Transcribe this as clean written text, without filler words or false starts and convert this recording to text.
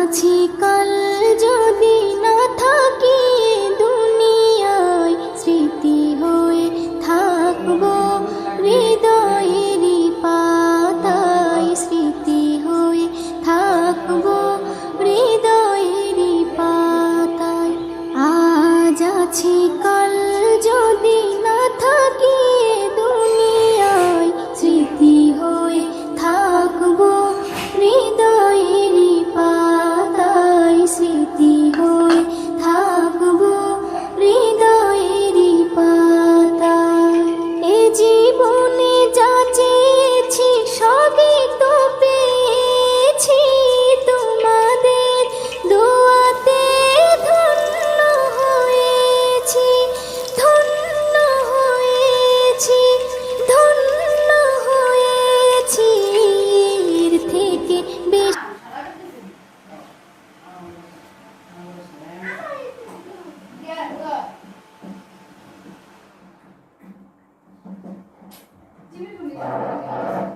আছি কাল যদি না থাকি দুনিয়ায়, স্মৃতি হয়ে থাকবো হৃদয়েরই পাতায়, স্মৃতি হয়ে থাকবো হৃদয়েরই পাতায়। আজ আছি কাল যদি না থাকি দুনিয়ায়, স্মৃতি হয়ে থাকবো হৃদয়েরই পাতায়, স্মৃতি হয়ে থাকবো হৃদয়েরই পাতায়। এ জীবনে যা চেয়েছি সবই তো পেয়েছি, তোমাদের দোয়াতে ধন্য হয়েছি, ধন্য হয়েছি, ধন্য হয়েছি। এর থেকে বেশি Jimmy,